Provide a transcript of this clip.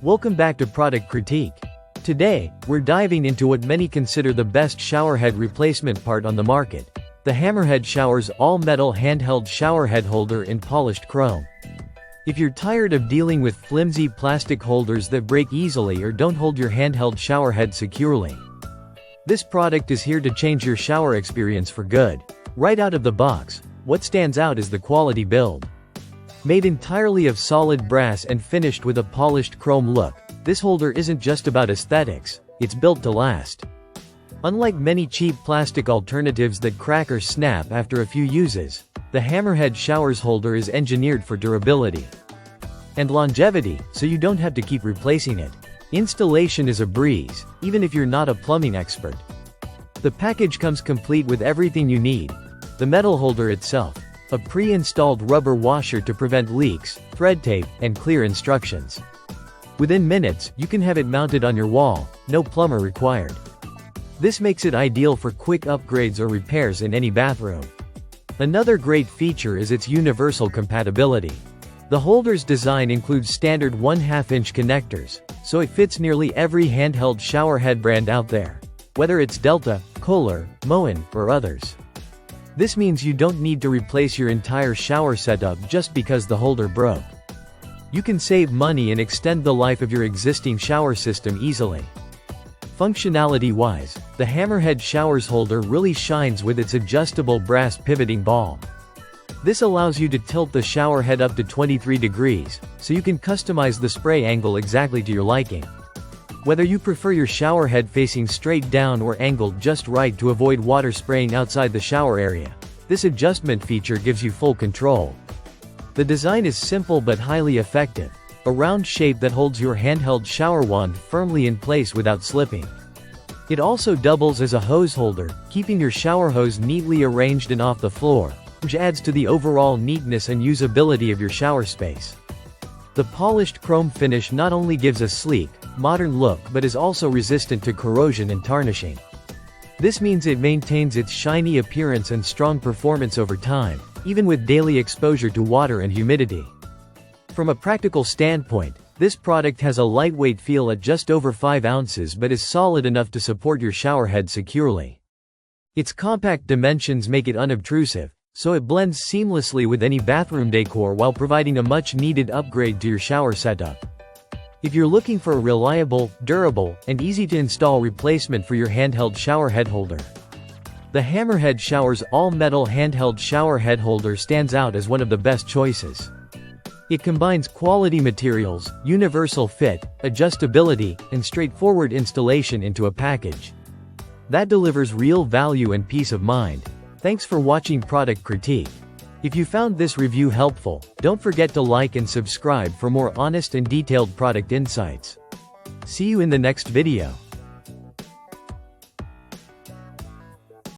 Welcome back to Product Critique. Today, we're diving into what many consider the best showerhead replacement part on the market, the HammerHead Shower's all-metal handheld showerhead holder in polished chrome. If you're tired of dealing with flimsy plastic holders that break easily or don't hold your handheld showerhead securely, this product is here to change your shower experience for good. Right out of the box, what stands out is the quality build. Made entirely of solid brass and finished with a polished chrome look, this holder isn't just about aesthetics, it's built to last. Unlike many cheap plastic alternatives that crack or snap after a few uses, the HammerHead Shower's holder is engineered for durability and longevity, so you don't have to keep replacing it. Installation is a breeze, even if you're not a plumbing expert. The package comes complete with everything you need: the metal holder itself, a pre-installed rubber washer to prevent leaks, thread tape, and clear instructions. Within minutes, you can have it mounted on your wall, no plumber required. This makes it ideal for quick upgrades or repairs in any bathroom. Another great feature is its universal compatibility. The holder's design includes standard 1/2-inch connectors, so it fits nearly every handheld showerhead brand out there, whether it's Delta, Kohler, Moen, or others. This means you don't need to replace your entire shower setup just because the holder broke. You can save money and extend the life of your existing shower system easily. Functionality-wise, the HammerHead Shower's holder really shines with its adjustable brass pivoting ball. This allows you to tilt the shower head up to 23 degrees, so you can customize the spray angle exactly to your liking. Whether you prefer your shower head facing straight down or angled just right to avoid water spraying outside the shower area, this adjustment feature gives you full control. The design is simple but highly effective, a round shape that holds your handheld shower wand firmly in place without slipping. It also doubles as a hose holder, keeping your shower hose neatly arranged and off the floor, which adds to the overall neatness and usability of your shower space. The polished chrome finish not only gives a sleek, modern look but is also resistant to corrosion and tarnishing. This means it maintains its shiny appearance and strong performance over time, even with daily exposure to water and humidity. From a practical standpoint, this product has a lightweight feel at just over 5 ounces but is solid enough to support your showerhead securely. Its compact dimensions make it unobtrusive, so it blends seamlessly with any bathroom decor while providing a much-needed upgrade to your shower setup. If you're looking for a reliable, durable, and easy-to-install replacement for your handheld showerhead holder, the HammerHead Shower's all-metal handheld showerhead holder stands out as one of the best choices. It combines quality materials, universal fit, adjustability, and straightforward installation into a package that delivers real value and peace of mind. Thanks for watching Product Critique. If you found this review helpful, don't forget to like and subscribe for more honest and detailed product insights. See you in the next video.